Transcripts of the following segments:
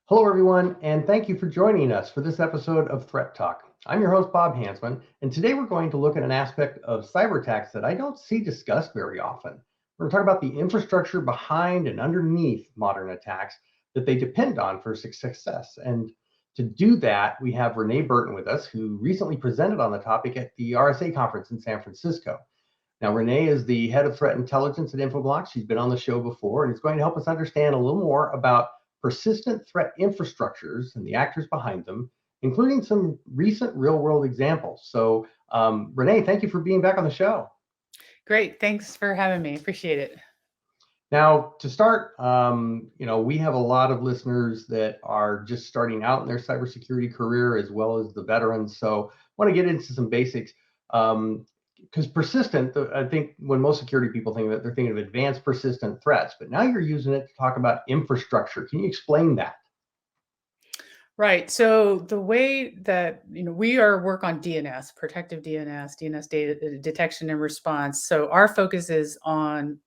Hello, everyone, and thank you for joining us for this episode of Threat Talk. I'm your host, Bob Hansman, and today we're going to look at an aspect of cyber attacks that I don't see discussed very often. We're going to talk about the infrastructure behind and underneath modern attacks that they depend on for success. And to do that, we have Renee Burton with us, who recently presented on the topic at the RSA conference in San Francisco. Now, Renee is the head of threat intelligence at Infoblox. She's been on the show before, and is going to help us understand a little more about persistent threat infrastructures and the actors behind them, including some recent real-world examples. So, Renee, thank you for being back on the show. Great. Thanks for having me. Appreciate it. Now, to start, we have a lot of listeners that are just starting out in their cybersecurity career, as well as the veterans. So, I want to get into some basics. Because persistent, I think when most security people think of it, they're thinking of advanced persistent threats. But now you're using it to talk about infrastructure. Can you explain that? Right. So the way that we work on DNS, protective DNS data detection and response. So our focus is on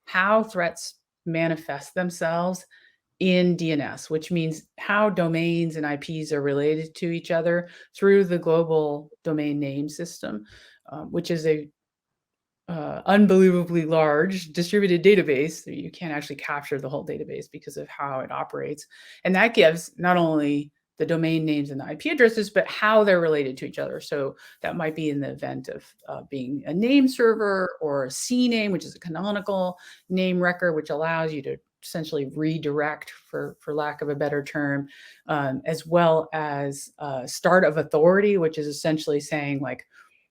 how threats manifest themselves in DNS, which means how domains and IPs are related to each other through the global domain name system, which is a unbelievably large distributed database. You can't actually capture the whole database because of how it operates. And that gives not only the domain names and the IP addresses, but how they're related to each other. So that might be in the event of being a name server or a CNAME, which is a canonical name record, which allows you to essentially redirect, for lack of a better term, as well as start of authority, which is essentially saying like,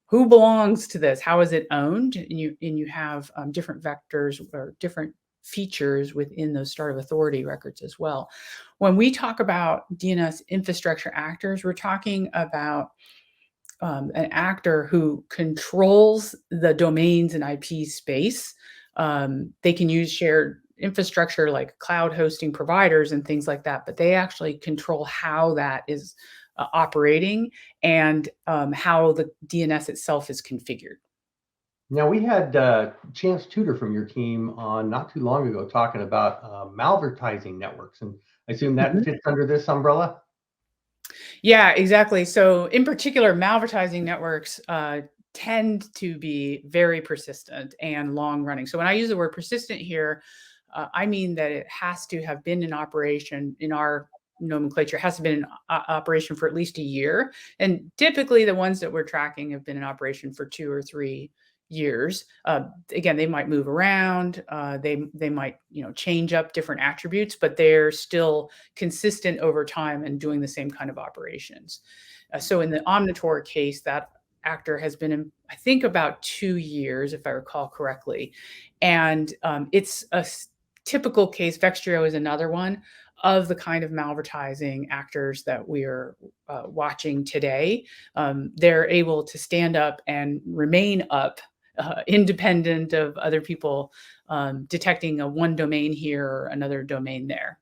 who belongs to this? How is it owned? And you have different vectors or different features within those start of authority records as well. When we talk about DNS infrastructure actors, we're talking about an actor who controls the domains and IP space. They can use shared infrastructure like cloud hosting providers and things like that, but they actually control how that is operating and how the DNS itself is configured. Now, we had Chance Tudor from your team on not too long ago talking about malvertising networks, and I assume that Mhm. fits under this umbrella? Yeah, exactly. So in particular, malvertising networks tend to be very persistent and long running. So when I use the word persistent here, I mean that it has to have been in operation in our nomenclature, has to be in operation for at least a year. And typically the ones that we're tracking have been in operation for 2 or 3 years. Again, they might move around. They might change up different attributes, but they're still consistent over time and doing the same kind of operations. So in the Omnitor case, that actor has been in, I think, about 2 years, if I recall correctly, and it's a typical case. Vextrio is another one of the kind of malvertising actors that we're watching today. They're able to stand up and remain up independent of other people detecting a one domain here or another domain there.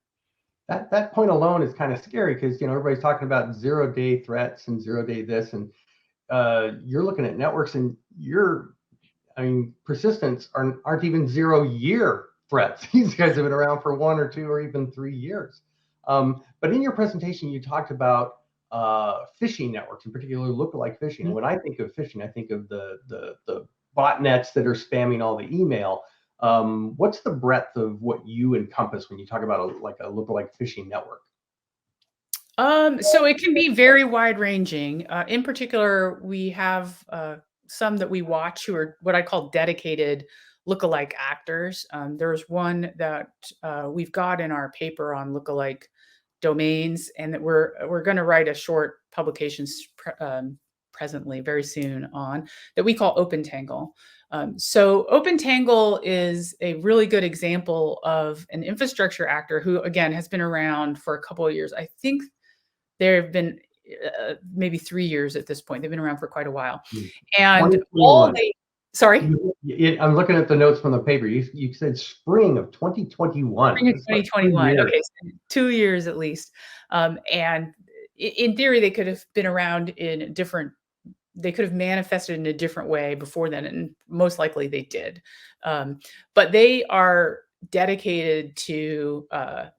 That point alone is kind of scary because everybody's talking about zero-day threats and zero-day this, and you're looking at networks, and persistence aren't even 0-year threats. These guys have been around for 1 or 2 or even 3 years. But in your presentation, you talked about phishing networks, in particular lookalike phishing. And when I think of phishing, I think of the botnets that are spamming all the email. What's the breadth of what you encompass when you talk about a lookalike phishing network? So it can be very wide ranging. In particular, we have some that we watch who are what I call dedicated lookalike actors. There's one that we've got in our paper on lookalike domains, and that we're going to write a short publication presently, very soon, on that we call OpenTangle. So OpenTangle is a really good example of an infrastructure actor who, again, has been around for a couple of years. I think there have been maybe 3 years at this point. They've been around for quite a while. And all 2021. they, sorry? I'm looking at the notes from the paper. You said spring of 2021. Spring of That's like 2021. 3 years. Okay, so 2 years at least. And in theory, they could have been around in different, they could have manifested in a different way before then, and most likely they did. But they are dedicated to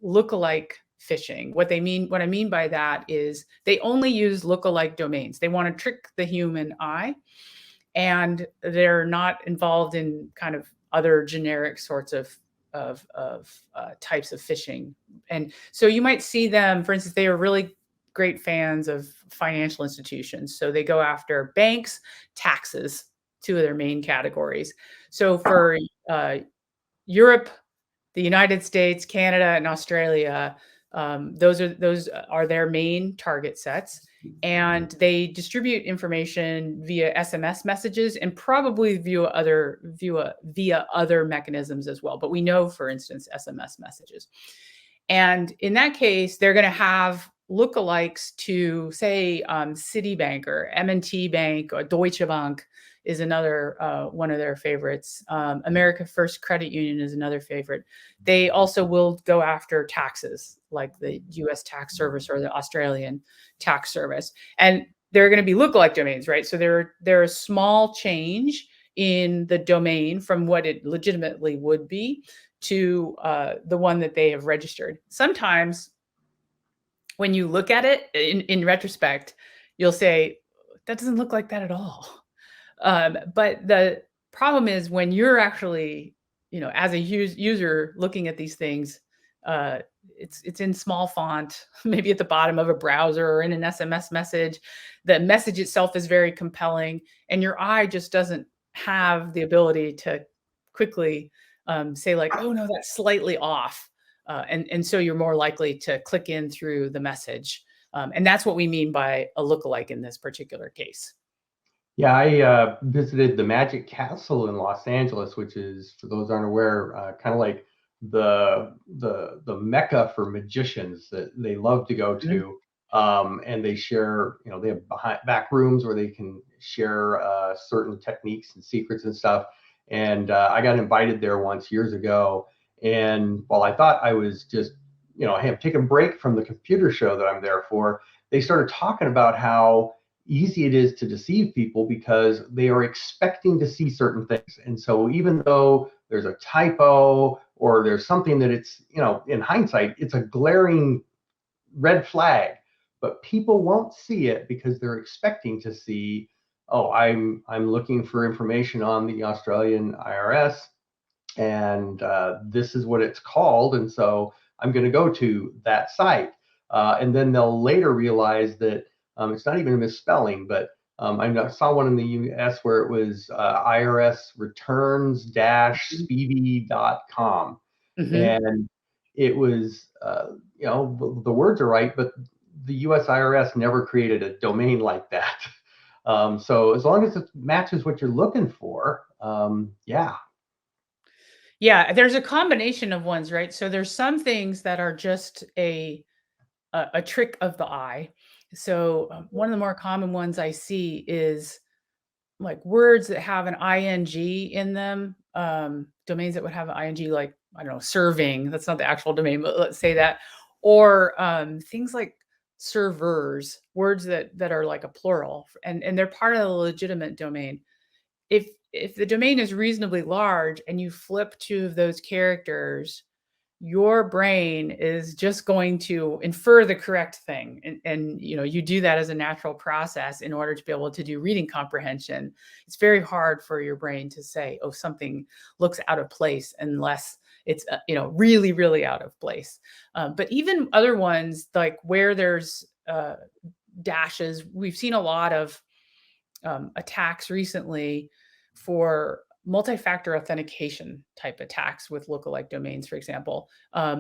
lookalike phishing. What I mean by that is they only use lookalike domains. They want to trick the human eye, and they're not involved in kind of other generic sorts of types of phishing. And so you might see them, for instance, they are really great fans of financial institutions. So they go after banks, taxes, two of their main categories. So for Europe, the United States, Canada, and Australia, those are their main target sets, and they distribute information via SMS messages and probably via other mechanisms as well. But we know, for instance, SMS messages. And in that case, they're going to have lookalikes to, say, Citibank or M&T Bank or Deutsche Bank is another one of their favorites. America First Credit Union is another favorite. They also will go after taxes, like the U.S. tax service or the Australian tax service. And they're going to be lookalike domains, right? So they're a small change in the domain from what it legitimately would be to the one that they have registered. Sometimes when you look at it in retrospect, you'll say, that doesn't look like that at all. But the problem is when you're actually, as a user looking at these things, it's in small font, maybe at the bottom of a browser or in an SMS message. The message itself is very compelling, and your eye just doesn't have the ability to quickly say like, oh no, that's slightly off. And so you're more likely to click in through the message. And that's what we mean by a lookalike in this particular case. Yeah, I visited the Magic Castle in Los Angeles, which is, for those aren't aware, kind of like the mecca for magicians that they love to go to. And they share, they have back rooms where they can share certain techniques and secrets and stuff. And I got invited there once years ago. And while I thought I was just, hey, take a break from the computer show that I'm there for, they started talking about how easy it is to deceive people because they are expecting to see certain things. And so even though there's a typo or there's something that it's, in hindsight, it's a glaring red flag, but people won't see it because they're expecting to see, oh, I'm looking for information on the Australian IRS, and this is what it's called, and so I'm going to go to that site. And then they'll later realize that it's not even a misspelling, but I saw one in the US where it was irsreturns-speedy.com. And it was, the words are right, but the US IRS never created a domain like that. So as long as it matches what you're looking for, yeah. Yeah, there's a combination of ones, right? So there's some things that are just a trick of the eye. So one of the more common ones I see is like words that have an ing in them, domains that would have an ing, like, I don't know, serving. That's not the actual domain, but let's say that. Or things like servers, words that are like a plural, and they're part of the legitimate domain. If the domain is reasonably large and you flip two of those characters, your brain is just going to infer the correct thing. And you do that as a natural process in order to be able to do reading comprehension. It's very hard for your brain to say, oh, something looks out of place unless it's, really, really out of place. But even other ones, like where there's dashes, we've seen a lot of attacks recently for multi-factor authentication type attacks with lookalike domains, for example.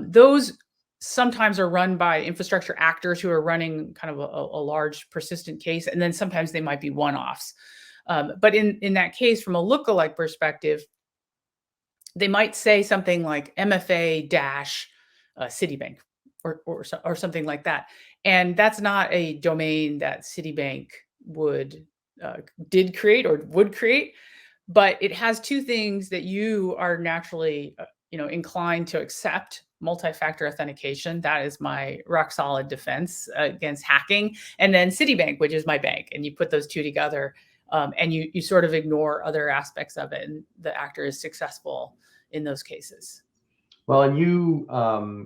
Those sometimes are run by infrastructure actors who are running kind of a large persistent case, and then sometimes they might be one-offs. But in that case, from a lookalike perspective, they might say something like MFA dash Citibank or something like that. And that's not a domain that Citibank did create or would create. But it has two things that you are naturally, inclined to accept: multi-factor authentication. That is my rock solid defense against hacking. And then Citibank, which is my bank. And you put those two together, and you sort of ignore other aspects of it. And the actor is successful in those cases. Well, and you,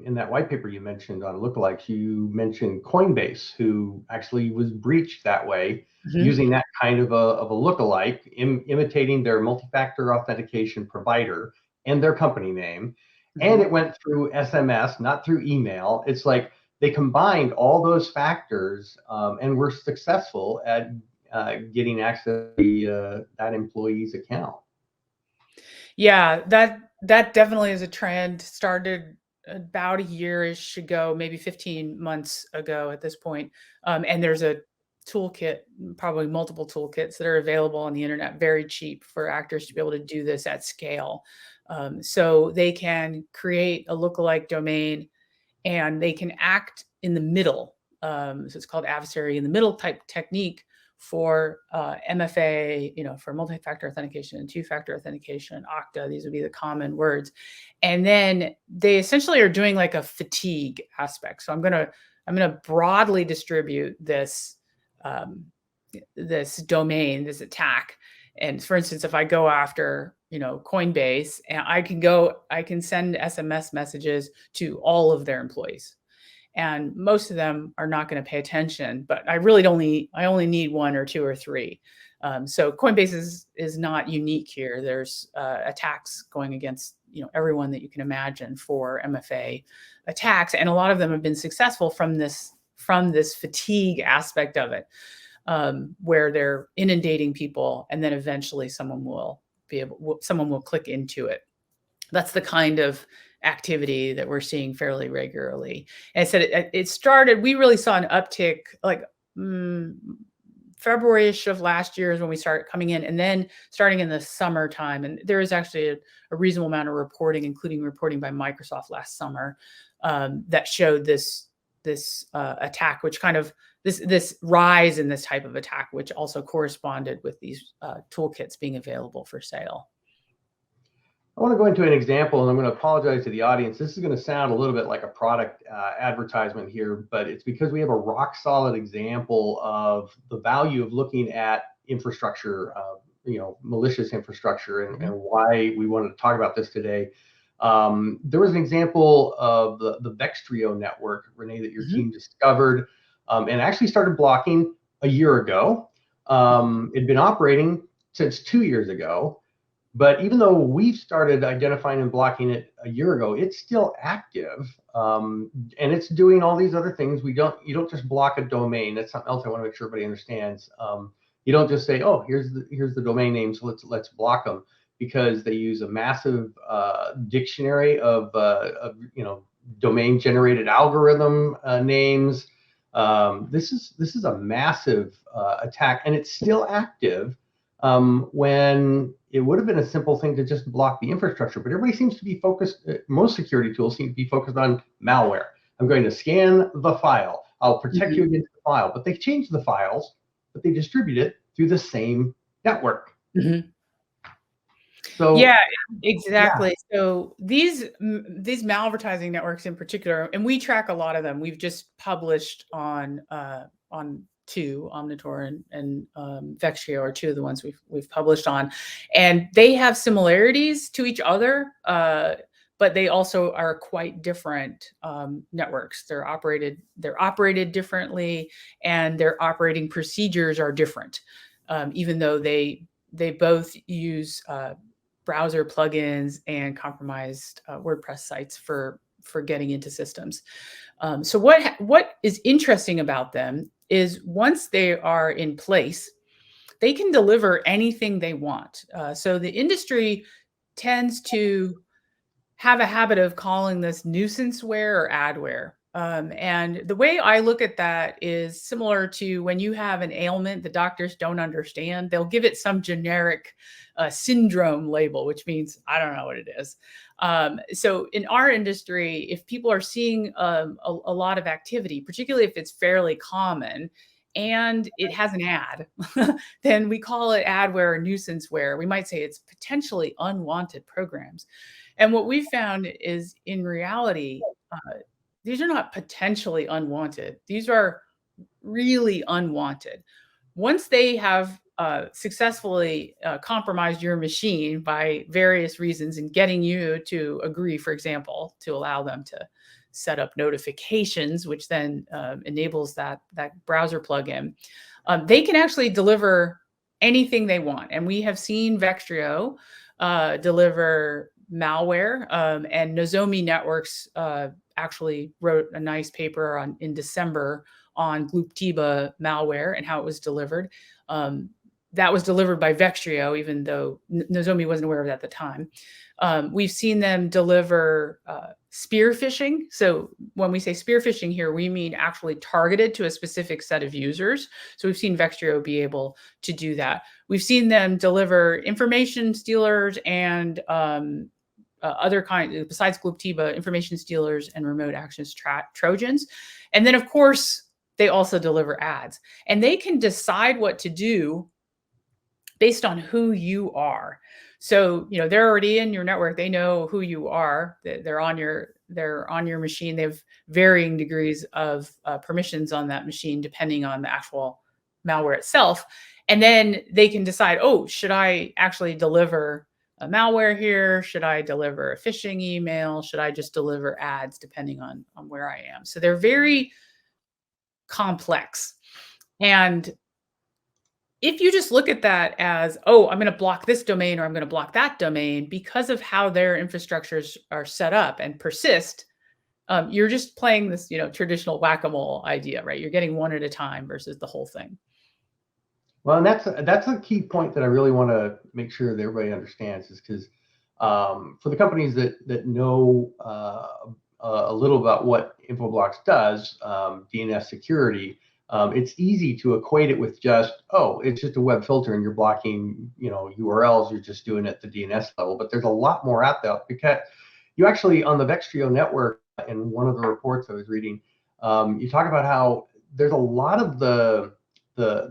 in that white paper you mentioned on lookalikes, you mentioned Coinbase, who actually was breached that way, Mhm. using that kind of a lookalike, imitating their multi-factor authentication provider and their company name. And Mhm. it went through SMS, not through email. It's like they combined all those factors and were successful at getting access to that employee's account. Yeah, that definitely is a trend. Started about a year-ish ago, maybe 15 months ago at this point. And there's a toolkit, probably multiple toolkits that are available on the internet, very cheap for actors to be able to do this at scale. So they can create a lookalike domain and they can act in the middle. So it's called adversary in the middle type technique for MFA, for multi-factor authentication and two-factor authentication, Okta. These would be the common words, and then they essentially are doing like a fatigue aspect. So I'm gonna broadly distribute um, this domain, this attack. And for instance, if I go after, Coinbase, and I can send SMS messages to all of their employees. And most of them are not going to pay attention, but I only need one or two or three. So Coinbase is not unique here. There's attacks going against everyone that you can imagine for MFA attacks, and a lot of them have been successful from this fatigue aspect of it, where they're inundating people, and then eventually someone will click into it. That's the kind of activity that we're seeing fairly regularly. And I said it started. We really saw an uptick, like February-ish of last year is when we started coming in, and then starting in the summertime. And there is actually a reasonable amount of reporting, including reporting by Microsoft last summer, that showed this attack, which kind of this rise in this type of attack, which also corresponded with these toolkits being available for sale. I want to go into an example, and I'm going to apologize to the audience. This is going to sound a little bit like a product advertisement here, but it's because we have a rock solid example of the value of looking at infrastructure, malicious infrastructure, and why we wanted to talk about this today. There was an example of the Vextrio network, Renee, that your team discovered and actually started blocking a year ago. It'd been operating since 2 years ago. But even though we've started identifying and blocking it a year ago, it's still active, and it's doing all these other things. You don't just block a domain. That's something else I want to make sure everybody understands. You don't just say, oh, here's the domain name, so let's block them, because they use a massive dictionary of domain generated algorithm names. This is a massive attack, and it's still active. When it would have been a simple thing to just block the infrastructure, but everybody seems to be focused, most security tools seem to be focused on malware. I'm going to scan the file. I'll protect you against the file, but they change the files, but they distribute it through the same network. So Yeah, yeah. exactly. So these malvertising networks in particular, and we track a lot of them. We've just published on two, Omnitor and Vextrio are two of the ones we've published on, and they have similarities to each other, but they also are quite different networks. They're operated differently, and their operating procedures are different, even though they both use browser plugins and compromised WordPress sites for getting into systems. So what is interesting about them is once they are in place, they can deliver anything they want. So the industry tends to have a habit of calling this nuisanceware or adware. And the way I look at that is similar to when you have an ailment the doctors don't understand. They'll give it some generic syndrome label, which means I don't know what it is. So in our industry, if people are seeing a lot of activity, particularly if it's fairly common, and it has an ad, then we call it adware or nuisanceware. We might say it's potentially unwanted programs. And what we found is in reality, these are not potentially unwanted. These are really unwanted. Once they have successfully compromised your machine by various reasons and getting you to agree, for example, to allow them to set up notifications, which then enables that browser plugin, they can actually deliver anything they want. And we have seen Vextrio deliver malware, and Nozomi Networks actually wrote a nice paper in December on Gluptiba malware and how it was delivered. That was delivered by Vextrio, even though Nozomi wasn't aware of it at the time. We've seen them deliver spear phishing. So when we say spear phishing here, we mean actually targeted to a specific set of users. So we've seen Vextrio be able to do that. We've seen them deliver information stealers and other kinds, besides Gluptiba, information stealers and remote access Trojans. And then, of course, they also deliver ads. And they can decide what to do based on who you are. So, they're already in your network. They know who you are. They're on your machine. They have varying degrees of permissions on that machine, depending on the actual malware itself. And then they can decide, oh, should I actually deliver a malware here? Should I deliver a phishing email? Should I just deliver ads, depending on where I am? So they're very complex. And if you just look at that as, oh, I'm going to block this domain or I'm going to block that domain because of how their infrastructures are set up and persist, you're just playing this, traditional whack-a-mole idea, right? You're getting one at a time versus the whole thing. Well, and that's a key point that I really want to make sure that everybody understands, is because for the companies that know a little about what Infoblox does, DNS security, it's easy to equate it with just, oh, it's just a web filter and you're blocking, URLs. You're just doing it at the DNS level. But there's a lot more out there, because you actually, on the Vextrio network, in one of the reports I was reading, you talk about how there's a lot of the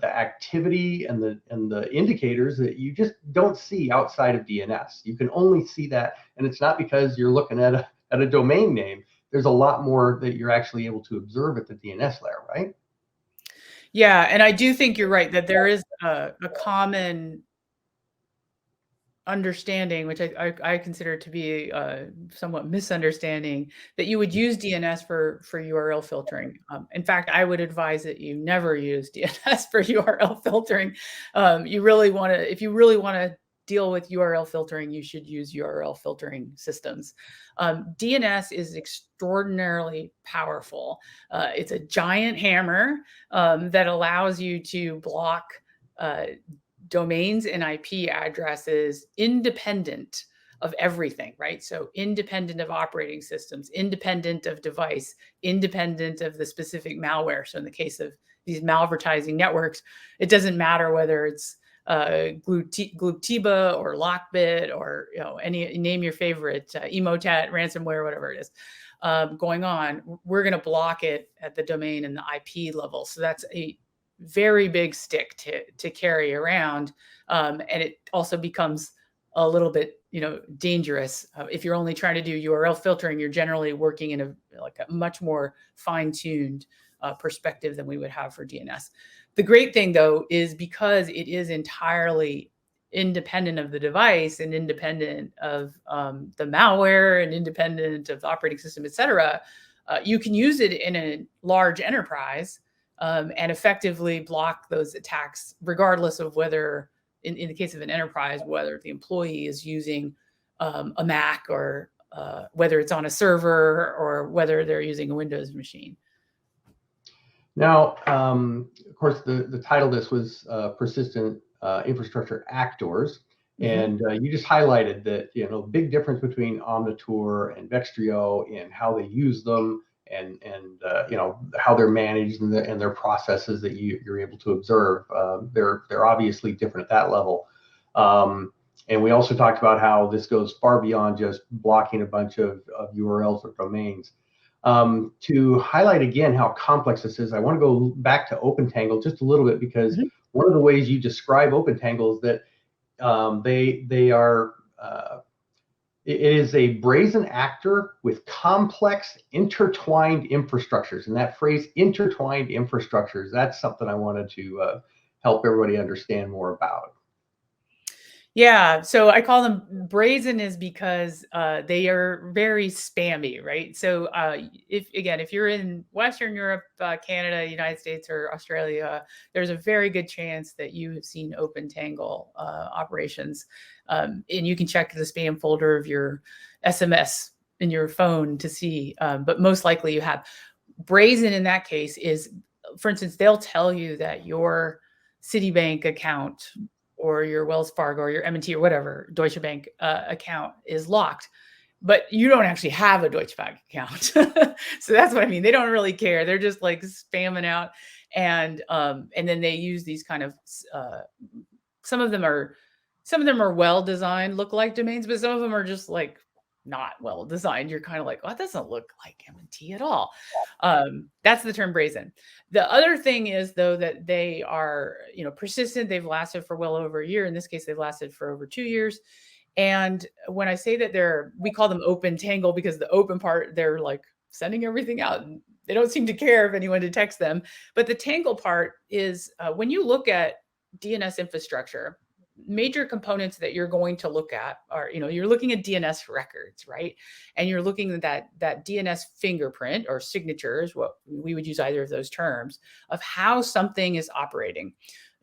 activity and the indicators that you just don't see outside of DNS. You can only see that, and it's not because you're looking at a domain name. There's a lot more that you're actually able to observe at the DNS layer, right? Yeah, and I do think you're right that there is a common understanding, which I consider to be somewhat misunderstanding, that you would use DNS for URL filtering. In fact, I would advise that you never use DNS for URL filtering. If you really want to deal with URL filtering, you should use URL filtering systems. DNS is extraordinarily powerful. It's a giant hammer that allows you to block domains and IP addresses independent of everything, right? So independent of operating systems, independent of device, independent of the specific malware. So in the case of these malvertising networks, it doesn't matter whether it's Gluptiba or Lockbit or any, name your favorite, Emotet, ransomware, whatever it is going on. We're going to block it at the domain and the IP level. So that's a very big stick to carry around, and it also becomes a little bit dangerous if you're only trying to do URL filtering. You're generally working in a much more fine-tuned perspective than we would have for DNS. The great thing, though, is because it is entirely independent of the device and independent of the malware and independent of the operating system, et cetera, you can use it in a large enterprise and effectively block those attacks, regardless of whether, in the case of an enterprise, whether the employee is using a Mac or whether it's on a server or whether they're using a Windows machine. Now, of course, the title of this was Persistent Infrastructure Actors. And you just highlighted that, big difference between Omniture and Vextrio in how they use them, and how they're managed and their processes that you're able to observe. They're obviously different at that level. And we also talked about how this goes far beyond just blocking a bunch of URLs or domains. To highlight again how complex this is, I want to go back to OpenTangle just a little bit, because one of the ways you describe OpenTangle is that they are it is a brazen actor with complex intertwined infrastructures. And that phrase, intertwined infrastructures, that's something I wanted to help everybody understand more about? Yeah, so I call them brazen is because they are very spammy, right? So if you're in Western Europe, Canada, United States, or Australia, there's a very good chance that you have seen Open Tangle operations, and you can check the spam folder of your SMS in your phone to see. But most likely you have. Brazen in that case is, for instance, they'll tell you that your Citibank account or your Wells Fargo or your M&T or whatever Deutsche Bank account is locked, but you don't actually have a Deutsche Bank account. So that's what I mean. They don't really care. They're just like spamming out, and then they use these kind of some of them are well designed, look like domains, but some of them are just like not well designed. You're kind of like, oh, that doesn't look like M&T at all. That's the term brazen. The other thing is, though, that they are, persistent. They've lasted for well over a year. In this case, they've lasted for over 2 years. And when I say that we call them open tangle because the open part, they're like sending everything out. And they don't seem to care if anyone detects them. But the tangle part is when you look at DNS infrastructure, major components that you're going to look at are, you're looking at DNS records, right? And you're looking at that DNS fingerprint or signature is what we would use, either of those terms, of how something is operating.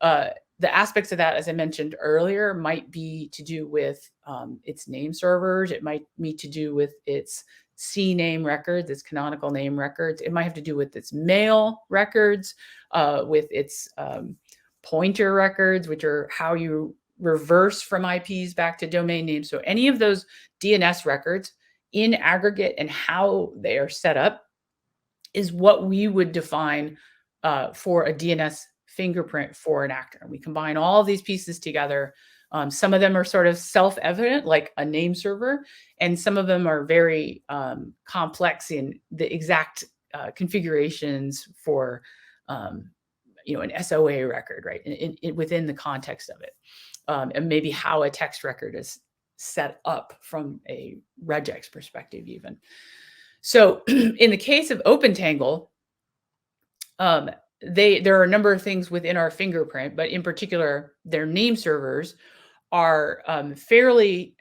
The aspects of that, as I mentioned earlier, might be to do with its name servers. It might be to do with its CNAME records, its canonical name records. It might have to do with its mail records, with its pointer records, which are how you reverse from IPs back to domain names. So any of those DNS records in aggregate and how they are set up is what we would define for a DNS fingerprint for an actor. And we combine all of these pieces together. Some of them are sort of self-evident, like a name server, and some of them are very complex in the exact configurations for an SOA record, right? Within the context of it, and maybe how a text record is set up from a regex perspective, even. So, in the case of OpenTangle, there are a number of things within our fingerprint, but in particular, their name servers are fairly,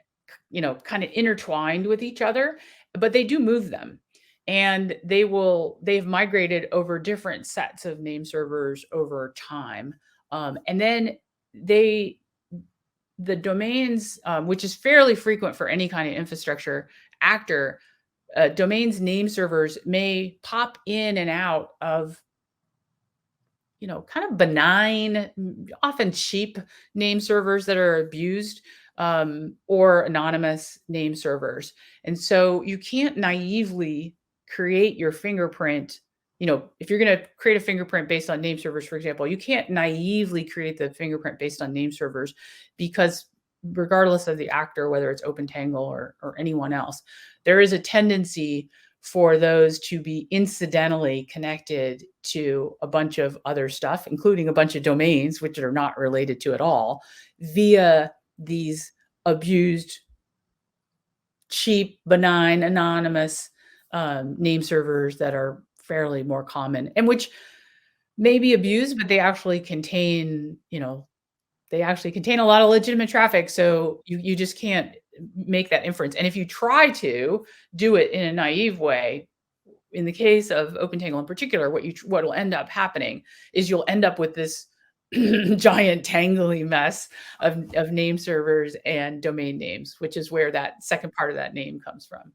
kind of intertwined with each other, but they do move them. And they've migrated over different sets of name servers over time. And then the domains, which is fairly frequent for any kind of infrastructure actor, domains name servers may pop in and out of kind of benign, often cheap name servers that are abused, or anonymous name servers. And so you can't naively create your fingerprint. If you're going to create a fingerprint based on name servers, for example, you can't naively create the fingerprint based on name servers, because regardless of the actor, whether it's OpenTangle or anyone else, there is a tendency for those to be incidentally connected to a bunch of other stuff, including a bunch of domains, which are not related to at all, via these abused, cheap, benign, anonymous name servers that are fairly more common, and which may be abused, but they actually contain, a lot of legitimate traffic. So you just can't make that inference. And if you try to do it in a naive way, in the case of OpenTangle in particular, what will end up happening is you'll end up with this giant tangly mess of name servers and domain names, which is where that second part of that name comes from.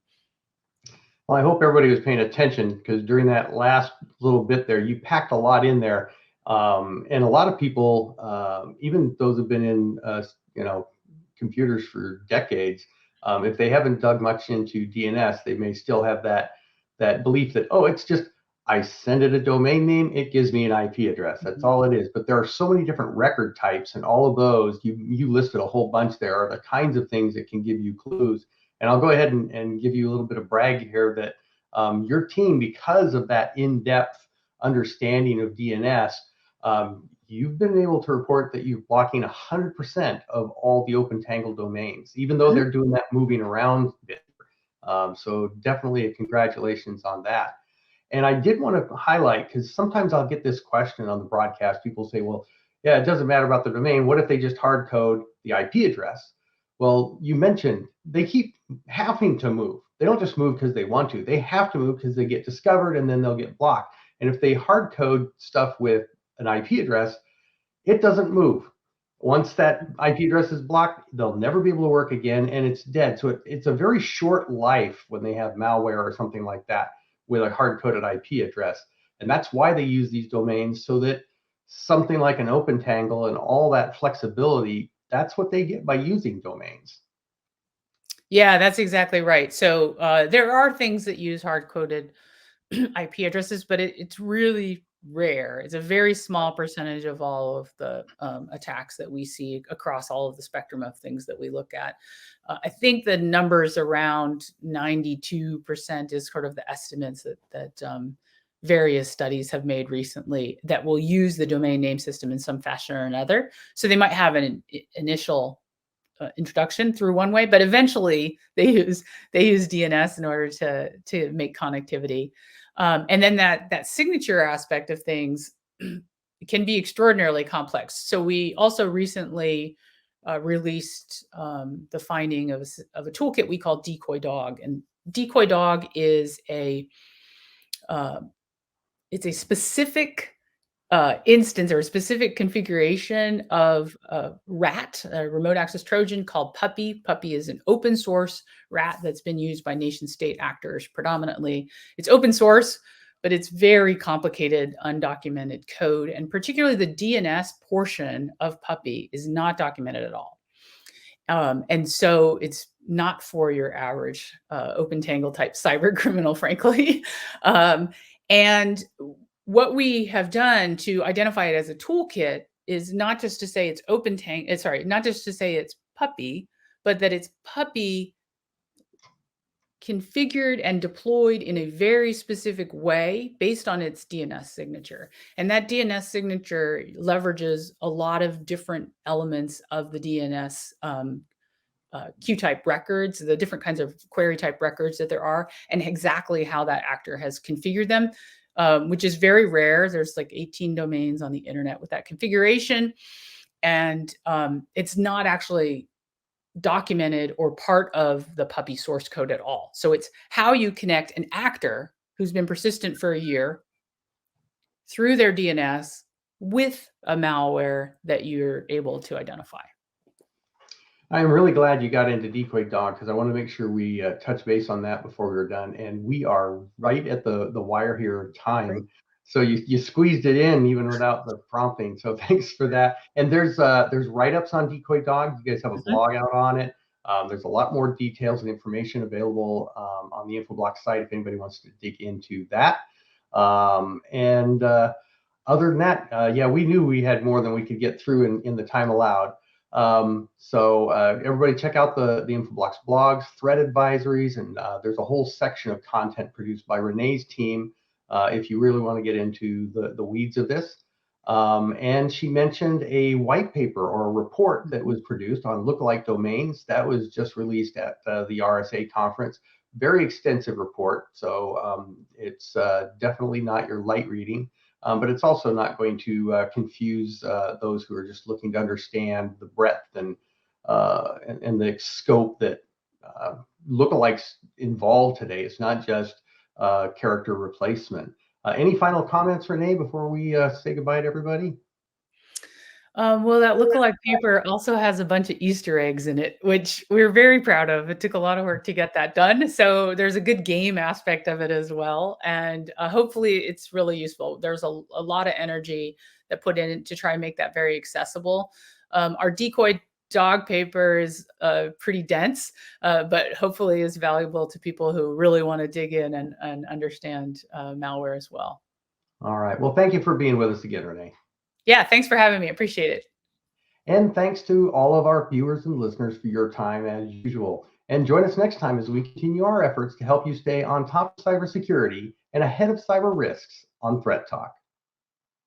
Well, I hope everybody was paying attention, because during that last little bit there, you packed a lot in there. And a lot of people, even those who've been in, computers for decades, if they haven't dug much into DNS, they may still have that belief that, oh, it's just, I send it a domain name, it gives me an IP address. That's all it is. But there are so many different record types, and all of those, you listed a whole bunch there, are the kinds of things that can give you clues. And I'll go ahead and give you a little bit of brag here that your team, because of that in-depth understanding of DNS, you've been able to report that you're blocking 100% of all the OpenTangle domains, even though they're doing that moving around bit. So definitely congratulations on that. And I did want to highlight, because sometimes I'll get this question on the broadcast. People say, well, Yeah, it doesn't matter about the domain. What if they just hard code the IP address? Well, you mentioned they keep having to move. They don't just move because they want to. They have to move because they get discovered and then they'll get blocked. And if they hard code stuff with an IP address, it doesn't move. Once that IP address is blocked, they'll never be able to work again and it's dead. So it's a very short life when they have malware or something like that with a hard coded IP address. And that's why they use these domains, so that something like an OpenTangle and all that flexibility, that's what they get by using domains. Yeah, that's exactly right. So there are things that use hard-coded IP addresses, but it's really rare. It's a very small percentage of all of the attacks that we see across all of the spectrum of things that we look at. I think the numbers around 92% is sort of the estimates that various studies have made recently that will use the domain name system in some fashion or another. So they might have an initial introduction through one way, but eventually they use DNS in order to make connectivity. And then that signature aspect of things can be extraordinarily complex. So we also recently released the finding of a toolkit we call Decoy Dog, and Decoy Dog is it's a specific instance or a specific configuration of RAT, a remote access Trojan called Puppy. Puppy is an open source RAT that's been used by nation state actors predominantly. It's open source, but it's very complicated, undocumented code. And particularly the DNS portion of Puppy is not documented at all. And so it's not for your average OpenTangle type cyber criminal, frankly. And what we have done to identify it as a toolkit is not just to say it's not just to say it's Puppy, but that it's Puppy configured and deployed in a very specific way based on its DNS signature. And that DNS signature leverages a lot of different elements of the DNS Q-type records, the different kinds of query type records that there are, and exactly how that actor has configured them. Which is very rare. There's like 18 domains on the internet with that configuration. And it's not actually documented or part of the Puppy source code at all. So it's how you connect an actor who's been persistent for a year through their DNS with a malware that you're able to identify. I'm really glad you got into Decoy Dog, because I want to make sure we touch base on that before we were done. And we are right at the wire here time. Great. So you squeezed it in even without the prompting. So thanks for that. And there's write-ups on Decoy Dog. You guys have a blog out on it. There's a lot more details and information available on the Infoblox site if anybody wants to dig into that. Other than that, yeah, we knew we had more than we could get through in the time allowed. So everybody check out the Infoblox blogs, threat advisories, and there's a whole section of content produced by Renee's team if you really want to get into the weeds of this. And she mentioned a white paper or a report that was produced on lookalike domains that was just released at the RSA conference. Very extensive report, so it's definitely not your light reading. But it's also not going to confuse those who are just looking to understand the breadth and the scope that lookalikes involve today. It's not just character replacement. Any final comments, Renee, before we say goodbye to everybody? Well, that lookalike paper also has a bunch of Easter eggs in it, which we're very proud of. It took a lot of work to get that done. So there's a good game aspect of it as well. And hopefully it's really useful. There's a lot of energy that put in to try and make that very accessible. Our Decoy Dog paper is pretty dense, but hopefully is valuable to people who really want to dig in and understand malware as well. All right. Well, thank you for being with us again, Renee. Yeah, thanks for having me. I appreciate it. And thanks to all of our viewers and listeners for your time as usual. And join us next time as we continue our efforts to help you stay on top of cybersecurity and ahead of cyber risks on Threat Talk.